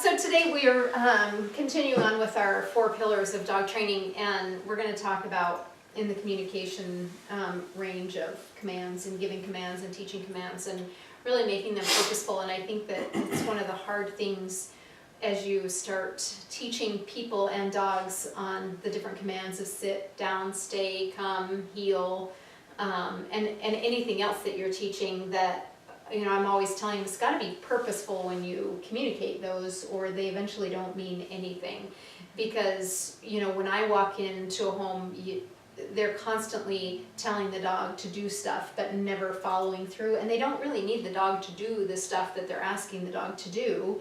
So today we are continuing on with our 4 pillars of dog training, and we're going to talk about in the communication range of commands and giving commands and teaching commands and really making them purposeful. And I think that it's one of the hard things as you start teaching people and dogs on the different commands of sit, down, stay, come, heel, and anything else that you're teaching that, you know, I'm always telling them it's got to be purposeful when you communicate those, or they eventually don't mean anything. Because, you know, when I walk into a home, they're constantly telling the dog to do stuff, but never following through. And they don't really need the dog to do the stuff that they're asking the dog to do.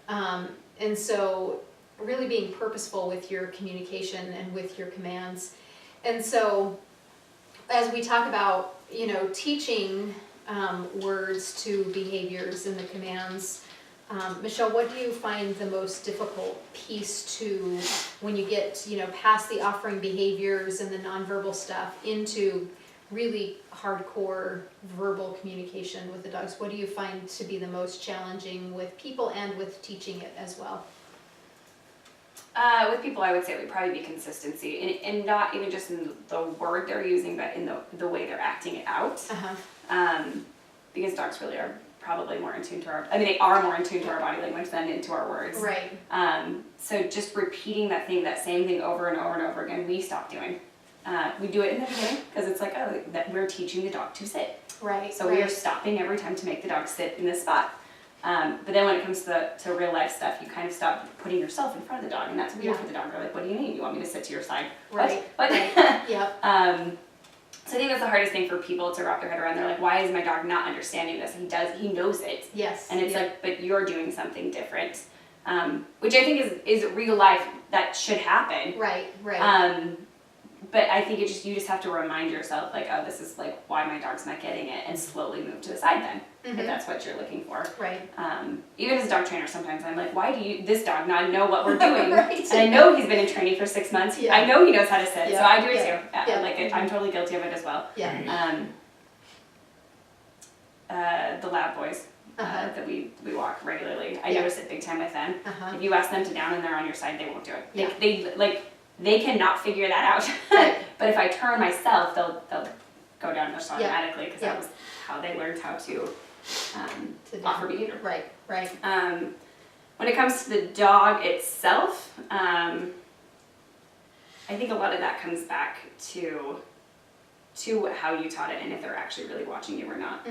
And so really being purposeful with your communication and with your commands. And so as we talk about, you know, teaching words to behaviors and the commands. Michelle, what do you find the most difficult piece to when you get, you know, past the offering behaviors and the nonverbal stuff into really hardcore verbal communication with the dogs? What do you find to be the most challenging with people and with teaching it as well? With people, I would say it would probably be consistency, and not even just in the word they're using, but in the way they're acting it out. Because dogs really are probably more in tune to they are more in tune to our body language than into our words. Right. So just repeating that same thing over and over and over again, we stop doing. We do it in the beginning because it's like, oh, that we're teaching the dog to sit. Right. So we are stopping every time to make the dog sit in this spot. But then when it comes to real life stuff, you kind of stop putting yourself in front of the dog, and that's weird for the dog. They're like, what do you mean? You want me to sit to your side? Right. What? Right. Yep. So I think that's the hardest thing for people to wrap their head around. They're like, why is my dog not understanding this? He knows it. Yes. And it's like, but you're doing something different. Which I think is real life that should happen. Right, right. But I think you just have to remind yourself, like, oh, this is like why my dog's not getting it, and slowly move to the side then, if that's what you're looking for. Right. Even as a dog trainer, sometimes I'm like, why do this dog not know what we're doing? Right. And I know he's been in training for 6 months. Yeah. I know he knows how to sit, Yeah. so I do it Yeah. too. Yeah. Like, I'm totally guilty of it as well. Yeah. The lab boys that we walk regularly, I notice it big time with them. If you ask them to down and they're on your side, they won't do it. Yeah. They cannot figure that out. Right. But if I turn myself, they'll go down just Yeah. automatically, because Yeah. that was how they learned how to offer behavior. Right, right. When it comes to the dog itself, I think a lot of that comes back to how you taught it and if they're actually really watching you or not.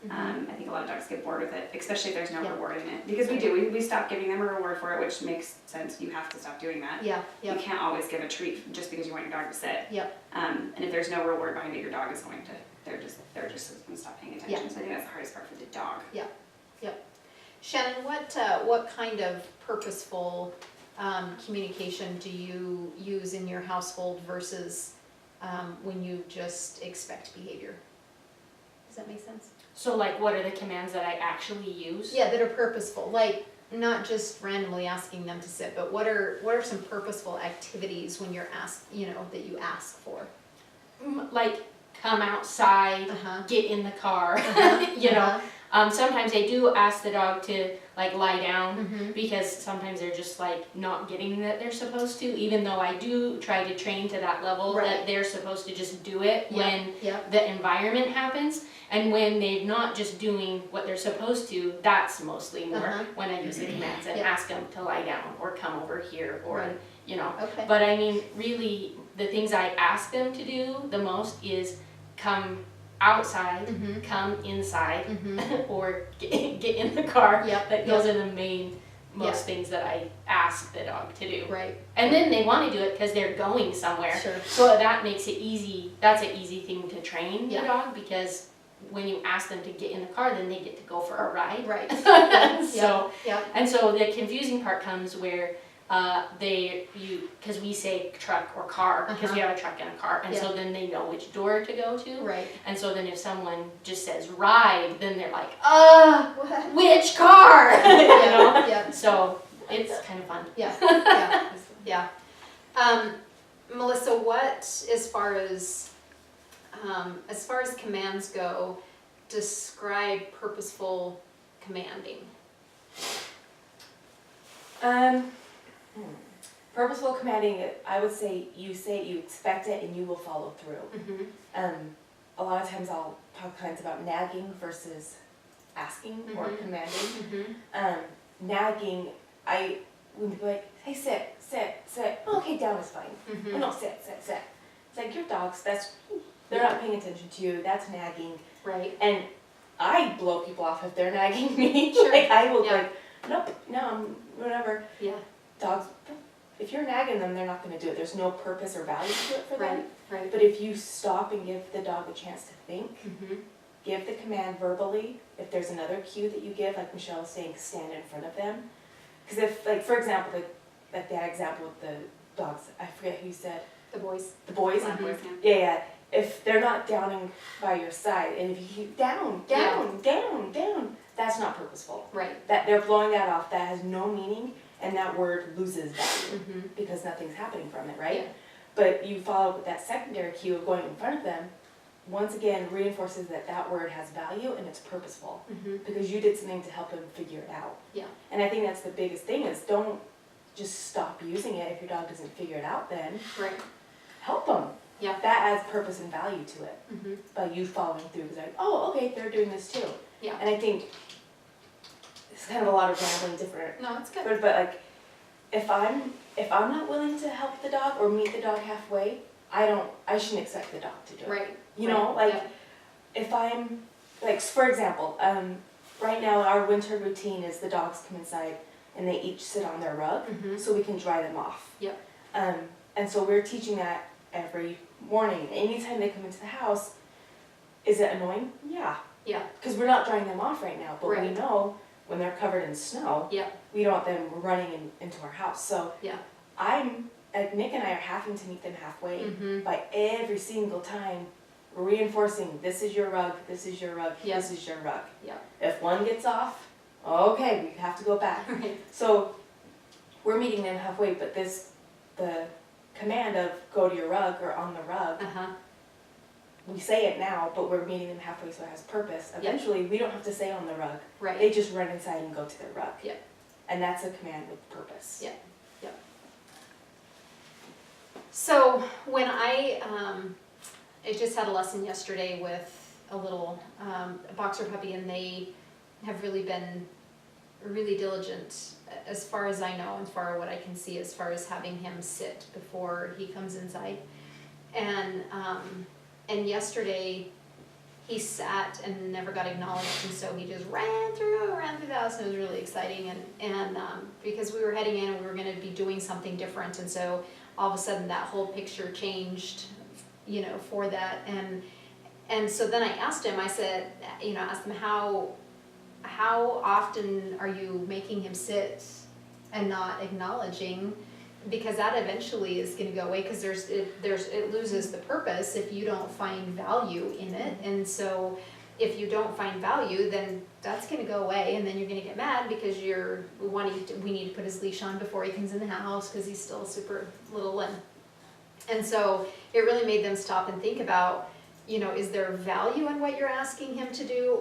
I think a lot of dogs get bored with it, especially if there's no reward in it. Because we stop giving them a reward for it, which makes sense. You have to stop doing that. Yeah, yeah. You can't always give a treat just because you want your dog to sit. Yep. And if there's no reward behind it, your dog is going to, they're just going to stop paying attention. Yeah. So I think that's the hardest part for the dog. Yep, yep. Shannon, what kind of purposeful communication do you use in your household versus when you just expect behavior? Does that make sense? So like, what are the commands that I actually use? Yeah, that are purposeful, like not just randomly asking them to sit, but what are some purposeful activities when you're asked, you know, that you ask for? Like, come outside, get in the car, you know. Sometimes I do ask the dog to like lie down because sometimes they're just like not getting that they're supposed to, even though I do try to train to that level that they're supposed to just do it when the environment happens. And when they're not just doing what they're supposed to, that's mostly more when I use the commands and ask them to lie down or come over here or, you know. Okay. But I mean, really, the things I ask them to do the most is come outside, come inside, or get in the car. Those are the main most things that I ask the dog to do. Right. And then they want to do it because they're going somewhere. Sure. So that makes it easy. That's an easy thing to train the dog, because when you ask them to get in the car, then they get to go for a ride. Right. So, Yep. and so the confusing part comes where because we say truck or car, because we have a truck and a car, and so then they know which door to go to. Right. And so then if someone just says ride, then they're like, What? which car? You know? Yeah. So it's kind of fun. Yeah. Yeah. Yeah. Melissa, what, as far as commands go, describe purposeful commanding? Purposeful commanding, I would say you expect it and you will follow through. Mm-hmm. A lot of times I'll talk kinds about nagging versus asking or commanding. Mm-hmm. Nagging, I would be like, hey, sit. Oh, okay, down is fine. Mm-hmm. Oh, no, sit. It's like your dogs, they're not paying attention to you, that's nagging. Right. And I blow people off if they're nagging me. Sure. Like I will Yeah. like, nope, no, whatever. Yeah. Dogs, if you're nagging them, they're not gonna do it. There's no purpose or value to it for them. Right. But if you stop and give the dog a chance to think, Mm-hmm. give the command verbally, if there's another cue that you give, like Michelle was saying, stand in front of them. Because if, like, for example, like that example with the dogs, I forget who you said, The boys. the boys? Black boys, Yeah. If they're not downing by your side, and if you keep down, that's not purposeful. Right. That they're blowing that off, that has no meaning, and that word loses value Mm-hmm. because nothing's happening from it, right? Yeah. But you follow with that secondary cue of going in front of them, once again reinforces that word has value and it's purposeful Mm-hmm. because you did something to help them figure it out. Yeah. And I think that's the biggest thing is don't just stop using it if your dog doesn't figure it out then. Right. Help them. Yeah. That adds purpose and value to it Mm-hmm. by you following through because like, oh, okay, they're doing this too. Yeah. And I think it's kind of a lot of rambling different, No, it's good. but like if I'm not willing to help the dog or meet the dog halfway, I shouldn't expect the dog to do it. Right. You know, like Yeah. if I'm like for example, right now our winter routine is the dogs come inside and they each sit on their rug Mm-hmm. so we can dry them off. Yep. And so we're teaching that every morning. Anytime they come into the house, is it annoying? Yeah. Yeah. Because we're not drying them off right now, but we Right. know when they're covered in snow, Yeah. we don't want them running into our house. So Yeah. Nick and I are having to meet them halfway Mm-hmm. by every single time reinforcing this is your rug, this is your rug, Yeah. this is your rug. Yeah. If one gets off, okay, we have to go back. Right. So we're meeting them halfway, but the command of go to your rug or on the rug, Uh-huh. we say it now, but we're meeting them halfway so it has purpose. Yeah. Eventually, we don't have to say on the rug. Right. They just run inside and go to their rug. Yeah. And that's a command with purpose. Yeah. So when I just had a lesson yesterday with a little boxer puppy, and they have really been really diligent, as far as I know, as far as what I can see, as far as having him sit before he comes inside. And yesterday he sat and never got acknowledged, and so he just ran through the house, and it was really exciting. And because we were heading in and we were going to be doing something different, and so all of a sudden that whole picture changed, you know, for that. And so then I asked him, I said, you know, asked him how often are you making him sit and not acknowledging, because that eventually is going to go away, because it loses the purpose if you don't find value in it. And so if you don't find value, then that's going to go away, and then you're going to get mad because we need to put his leash on before he comes in the house because he's still super little. And so it really made them stop and think about, you know, is there value in what you're asking him to do,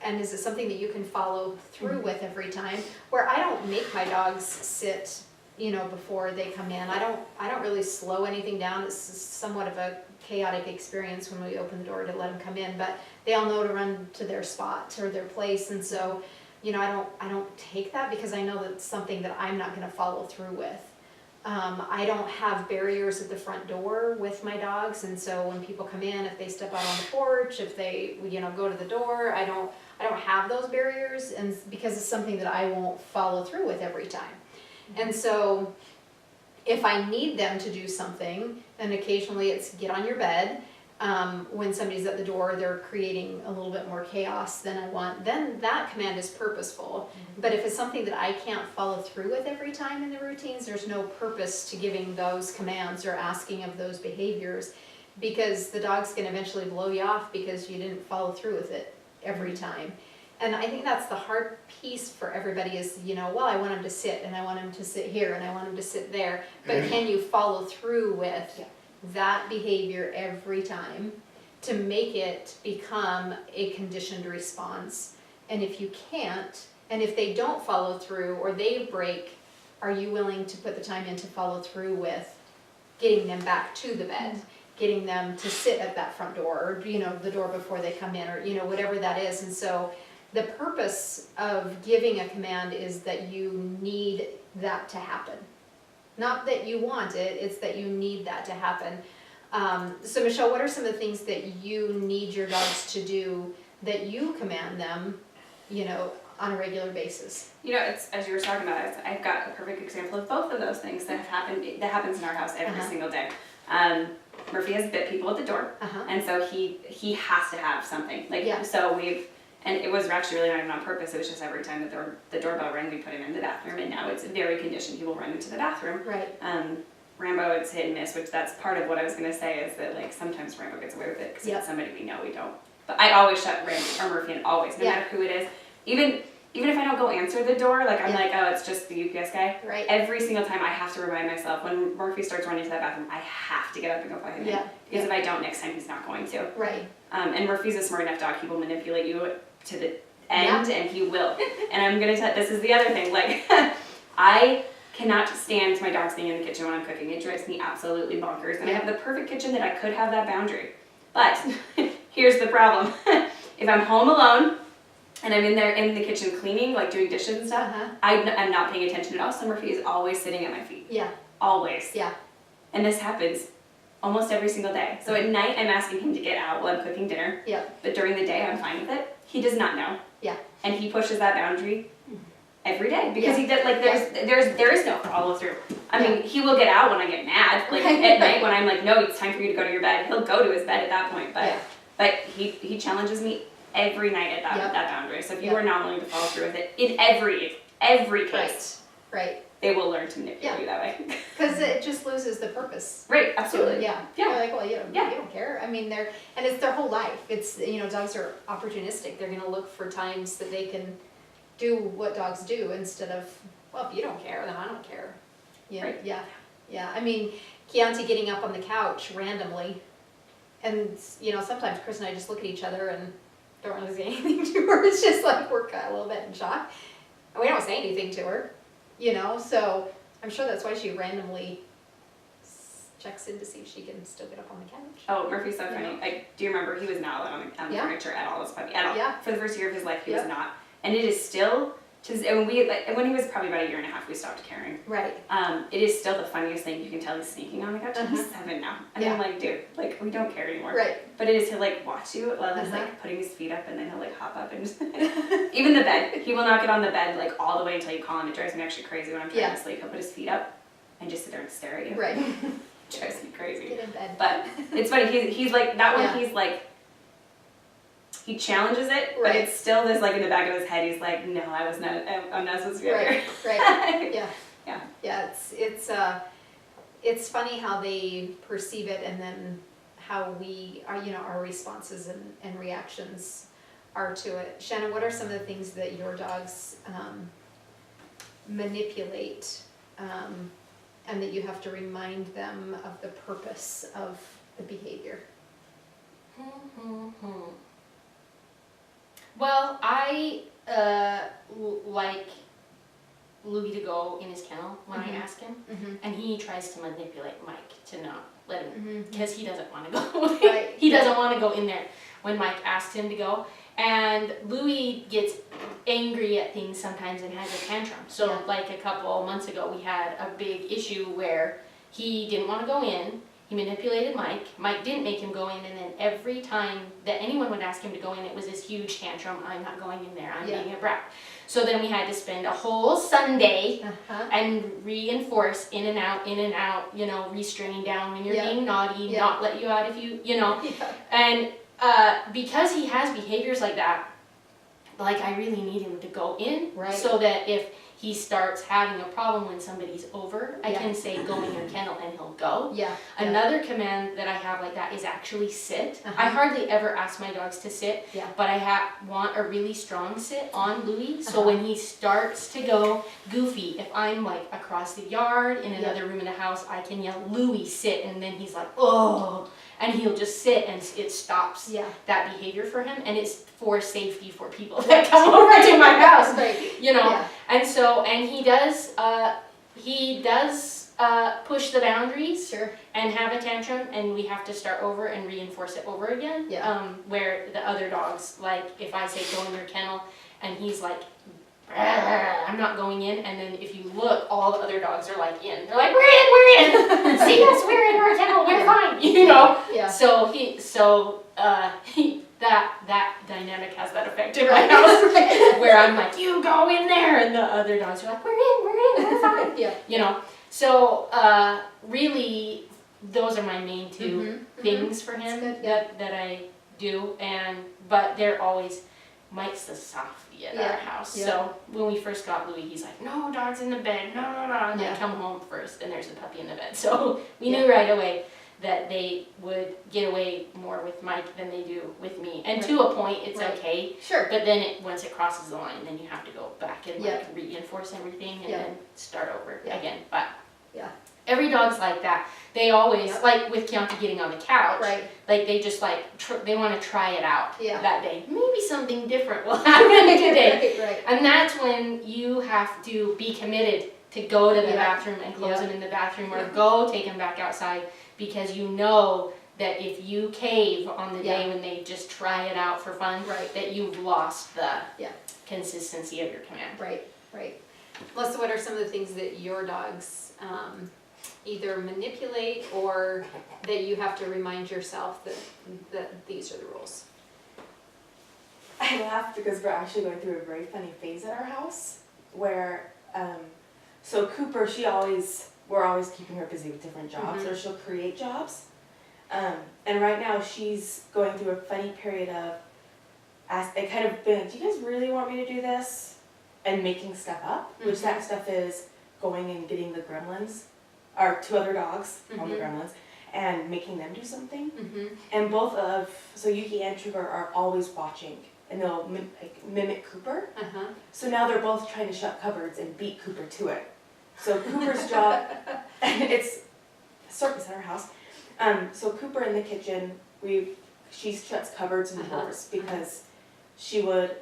and is it something that you can follow through with every time? Where I don't make my dogs sit, you know, before they come in. I don't really slow anything down. It's somewhat of a chaotic experience when we open the door to let them come in, but they all know to run to their spot or their place, and so, you know, I don't take that because I know that's something that I'm not going to follow through with. I don't have barriers at the front door with my dogs, and so when people come in, if they step out on the porch, if they, you know, go to the door, I don't have those barriers, and because it's something that I won't follow through with every time. And so if I need them to do something, then occasionally it's get on your bed. When somebody's at the door, they're creating a little bit more chaos than I want, then that command is purposeful. But if it's something that I can't follow through with every time in the routines, there's no purpose to giving those commands or asking of those behaviors, because the dog's going to eventually blow you off because you didn't follow through with it every time. And I think that's the hard piece for everybody is, you know, well, I want him to sit, and I want him to sit here, and I want him to sit there, but can you follow through with that behavior every time to make it become a conditioned response? And if you can't, and if they don't follow through or they break are you willing to put the time in to follow through with getting them back to the bed, getting them to sit at that front door, or, you know, the door before they come in, or, you know, whatever that is. And so the purpose of giving a command is that you need that to happen. Not that you want it, it's that you need that to happen. So Michelle, what are some of the things that you need your dogs to do that you command them, you know, on a regular basis? You know, it's, as you were talking about, I've got a perfect example of both of those things that have happened, that happens in our house every single day. Murphy has bit people at the door, and so he has to have something. Like, so and it was actually really not even on purpose, it was just every time the doorbell rang, we put him in the bathroom, and now it's very conditioned, he will run into the bathroom. Right. Rambo, it's hit and miss, which that's part of what I was going to say, is that like sometimes Rambo gets away with it because it's somebody we know, we don't. But I always shut Rambo or Murphy in, always, no matter who it is. Even if I don't go answer the door, like I'm like, oh, it's just the UPS guy. Right. Every single time I have to remind myself, when Murphy starts running to that bathroom, I have to get up and go put him in. Because if I don't, next time he's not going to. Right. And Murphy's a smart enough dog, he will manipulate you to the end, and he will. And I'm going to tell, this is the other thing, like, I cannot stand my dog staying in the kitchen when I'm cooking. It drives me absolutely bonkers. And I have the perfect kitchen that I could have that boundary. But here's the problem. If I'm home alone and I'm in there in the kitchen cleaning, like doing dishes and stuff, I'm not paying attention at all. So Murphy is always sitting at my feet. Yeah. Always. Yeah. And this happens almost every single day. So at night I'm asking him to get out while I'm cooking dinner. Yeah. But during the day I'm fine with it. He does not know. Yeah. And he pushes that boundary every day because he does, like, there is no follow through. I mean, he will get out when I get mad, like at night when I'm like, no, it's time for you to go to your bed. He'll go to his bed at that point, but he challenges me every night at that boundary. So if you are not willing to follow through with it in every case, right, they will learn to manipulate you that way. Because it just loses the purpose. Right, absolutely. Yeah. Yeah. They're like, well, you don't care. I mean, and it's their whole life. It's, you know, dogs are opportunistic. They're going to look for times that they can do what dogs do instead of, well, if you don't care, then I don't care. Yeah. Right. Yeah. I mean, Chianti getting up on the couch randomly, and, you know, sometimes Chris and I just look at each other and don't really say anything to her. It's just like we're a little bit in shock. And we don't say anything to her, you know, so I'm sure that's why she randomly checks in to see if she can still get up on the couch. Oh, Murphy's so funny. Do you remember he was not allowed on the furniture at all as a puppy? At all. Yeah. For the first year of his life, he was not. And it is still, when he was probably about a year and a half, we stopped caring. Right. It is still the funniest thing. You can tell he's sneaking on the couch. He's 7 now. And I'm like, dude, like, we don't care anymore. Right. But it is to like watch you while he's like putting his feet up, and then he'll like hop up and just even the bed. He will not get on the bed like all the way until you call him. It drives me actually crazy when I'm trying to sleep. He'll put his feet up and just sit there and stare at you. Right. It drives me crazy. Get in bed. But it's funny, he's like, that one, he's like, he challenges it, but it's still this, like, in the back of his head, he's like, no, I'm not supposed to be here. Right. Yeah. Yeah. Yeah, it's funny how they perceive it, and then how we are, you know, our responses and reactions are to it. Shannon, what are some of the things that your dogs manipulate, and that you have to remind them of the purpose of the behavior? Well, I like Louis to go in his kennel when I ask him, and he tries to manipulate Mike to not let him, because he doesn't want to go. Right. He doesn't want to go in there when Mike asks him to go. And Louis gets angry at things sometimes and has a tantrum. So like a couple months ago, we had a big issue where he didn't want to go in. He manipulated Mike. Mike didn't make him go in, and then every time that anyone would ask him to go in, it was this huge tantrum. I'm not going in there. I'm being a brat. So then we had to spend a whole Sunday and reinforce in and out, you know, restraining down when you're being naughty, not let you out if you know. And because he has behaviors like that, like, I really need him to go in, so that if he starts having a problem when somebody's over, I can say, go in your kennel, and he'll go. Another command that I have like that is actually sit. I hardly ever ask my dogs to sit, but I want a really strong sit on Louis, so when he starts to go goofy, if I'm like across the yard in another room in the house, I can yell, Louis, sit, and then he's like, oh, and he'll just sit, and it stops that behavior for him, and it's for safety for people that come over to my house, you know. And so, and he does, he does push the boundaries Sure. and have a tantrum, and we have to start over and reinforce it over again. Yeah. Where the other dogs, like if I say go in your kennel and he's like, I'm not going in, and then if you look, all the other dogs are like in. They're like, we're in. See us, we're in our kennel, we're fine, you know. Yeah. So that dynamic has that effect in my house, where I'm like, you go in there, and the other dogs are like, we're fine, Yeah. you know. So really, those are my main two things for him That's good, yeah. that I do, but they're always. Mike's the softie at our house. Yeah. So when we first got Louis, he's like, no, dog's in the bed, no. And Yeah. I come home first and there's a puppy in the bed. So we knew right away that they would get away more with Mike than they do with me. And to a point, it's Right. okay. Sure. But then once it crosses the line, then you have to go back and Yeah. like reinforce everything and Yeah. then start over Yeah. again. But Yeah. every dog's like that. They always, Yep. like with Chianti getting on the couch, Right. like they just like, they want to try it out Yeah. that day. Maybe something different will happen today. Right. And that's when you have to be committed to go to the Yeah. bathroom and close Yeah. him in the bathroom, or Yeah. go take him back outside, because you know that if you cave on the day Yeah. when they just try it out for fun, Right. that you've lost the Yeah. consistency of your command. Right. Right. Melissa, what are some of the things that your dogs either manipulate or that you have to remind yourself that these are the rules? I laugh because we're actually going through a very funny phase at our house where, so Cooper, we're always keeping her busy with different jobs, or she'll create jobs. And right now she's going through a funny period of, I kind of been like, do you guys really want me to do this? And making stuff up, which that stuff is going and getting the gremlins, or 2 other dogs on the gremlins, and making them do something. And so Yuki and Trigger are always watching, and they'll mimic Cooper. So now they're both trying to shut cupboards and beat Cooper to it. So Cooper's job, it's a circus at our house. So Cooper in the kitchen, she shuts cupboards and drawers because she would,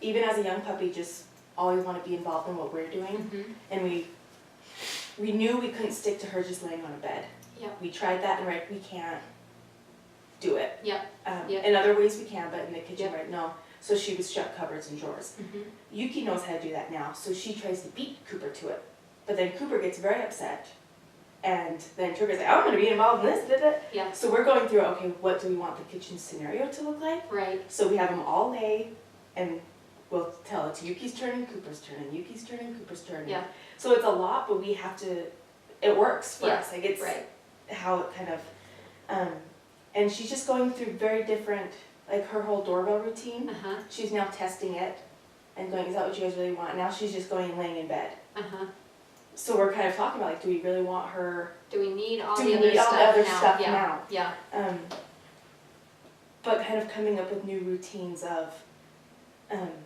even as a young puppy, just always want to be involved in what we're doing. And we knew we couldn't stick to her just laying on a bed. Yep. We tried that and we can't do it. Yep. Yep. In other ways we can, but in the kitchen, Yep. no. So she would shut cupboards and drawers. Yuki knows how to do that now, so she tries to beat Cooper to it. But then Cooper gets very upset, and then Trigger's like, I'm going to be involved in this. Yeah. So we're going through, okay, what do we want the kitchen scenario to look like? Right. So we have them all lay, and we'll tell it's Yuki's turn and Cooper's turn, and Yuki's turn and Cooper's turn. Yeah. So it's a lot, but we have to, it works for Yeah. us. Like it's Right. how it kind of, and she's just going through very different, like her whole doorbell routine. She's now testing it and going, is that what you guys really want? Now she's just going and laying in bed. So we're kind of talking about, like, do we really want her, Do we need all do the we other need all stuff the other now? stuff Yeah. now? Yeah. But kind of coming up with new routines of,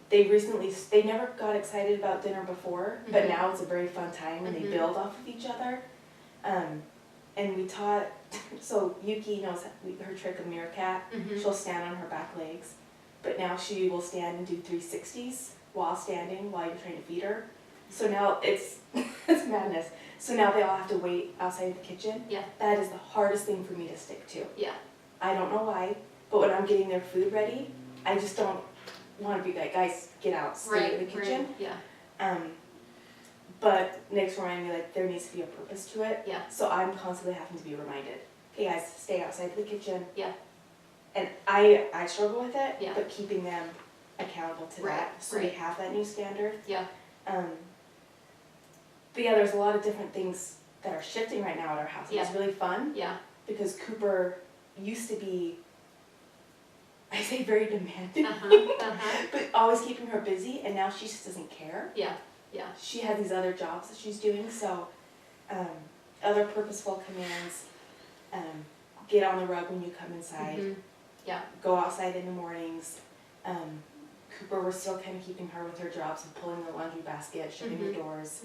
they never got excited about dinner before, but now it's a very fun time and they build off of each other. And we taught, so Yuki knows her trick of meerkat. She'll stand on her back legs, but now she will stand and do 360s while standing while you're trying to feed her. So now it's madness. So now they all have to wait outside the kitchen. Yeah. That is the hardest thing for me to stick to. Yeah. I don't know why, but when I'm getting their food ready, I just don't want to be like, guys, get out, stay in the kitchen. Right. Yeah. But Nick's reminding me, like, there needs to be a purpose to it. Yeah. So I'm constantly having to be reminded, hey guys, stay outside the kitchen. Yeah. And I struggle with it, Yeah. but keeping them accountable to Right, that, so right. we have that new standard. Yeah. But yeah, there's a lot of different things that are shifting right now at our house. It's Yeah. really fun Yeah. because Cooper used to be, I say very demanding, but always keeping her busy, and now she just doesn't care. Yeah. Yeah. She has these other jobs that she's doing, so other purposeful commands, get on the rug when you come inside, Yeah. go outside in the mornings. Cooper, we're still kind of keeping her with her jobs of pulling the laundry basket, shutting the doors.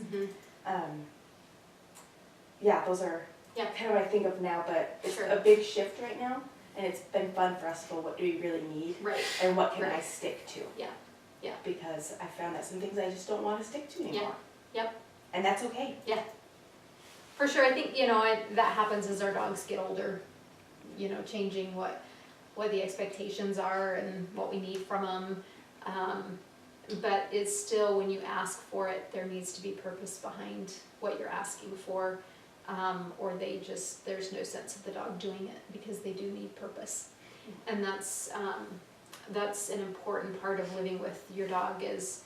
Yeah, those are Yeah. kind of what I think of now, but it's Sure. a big shift right now, and it's been fun for us to go, what do we really need, Right. and what can I Right. stick to? Yeah. Yeah. Because I found that some things I just don't want to stick to anymore. Yep. And that's okay. For sure, I think, that happens as our dogs get older, changing what the expectations are and what we need from them. But it's still, when you ask for it, there needs to be purpose behind what you're asking for. Or there's no sense of the dog doing it because they do need purpose. And that's an important part of living with your dog is,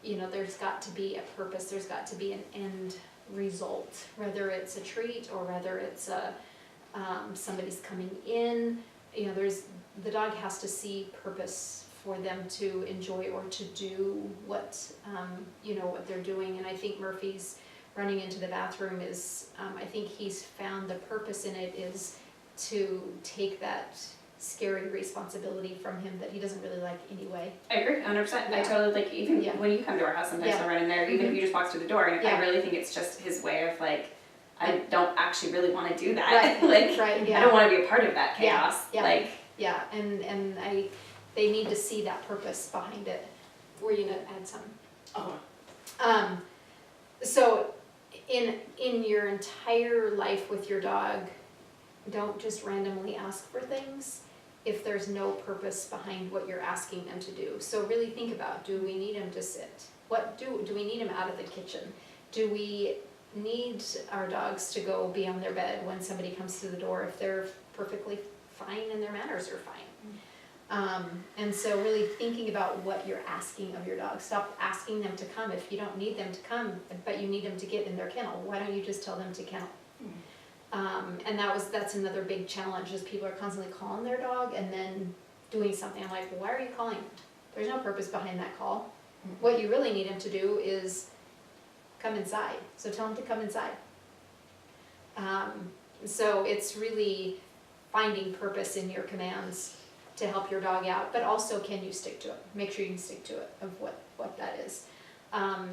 there's got to be a purpose, there's got to be an end result, whether it's a treat or whether it's somebody's coming in. The dog has to see purpose for them to enjoy or to do what they're doing. And I think Murphy's running into the bathroom is, I think he's found the purpose in it is to take that scary responsibility from him that he doesn't really like anyway. I agree, 100%. I Yeah. totally, even Yeah. when you come to our house, sometimes Yeah. I'll run in there, even if he just walks through the door, and Yeah. I really think it's just his way of I don't actually really want to do that. Right, right, yeah. I don't want to be a part of that Yeah, chaos. yeah. Yeah, and they need to see that purpose behind it. Were you gonna add something? Oh. So in your entire life with your dog, don't just randomly ask for things if there's no purpose behind what you're asking them to do. So really think about, do we need him to sit? Do we need him out of the kitchen? Do we need our dogs to go be on their bed when somebody comes to the door if they're perfectly fine and their manners are fine? And so really thinking about what you're asking of your dog. Stop asking them to come if you don't need them to come, but you need them to get in their kennel. Why don't you just tell them to kennel? And that's another big challenge is people are constantly calling their dog and then doing something. I'm like, why are you calling? There's no purpose behind that call. What you really need them to do is come inside. So tell them to come inside. So it's really finding purpose in your commands to help your dog out, but also can you stick to it? Make sure you can stick to it of what that is.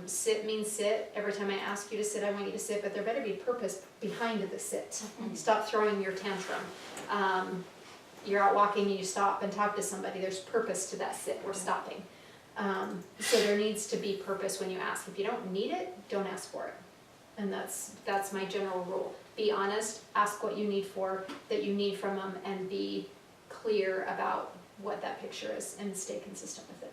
Sit means sit. Every time I ask you to sit, I want you to sit, but there better be purpose behind the sit. Stop throwing your tantrum. You're out walking and you stop and talk to somebody. There's purpose to that sit. We're stopping. So there needs to be purpose when you ask. If you don't need it, don't ask for it. And that's my general rule. Be honest, ask what you need that you need from them, and be clear about what that picture is and stay consistent with it.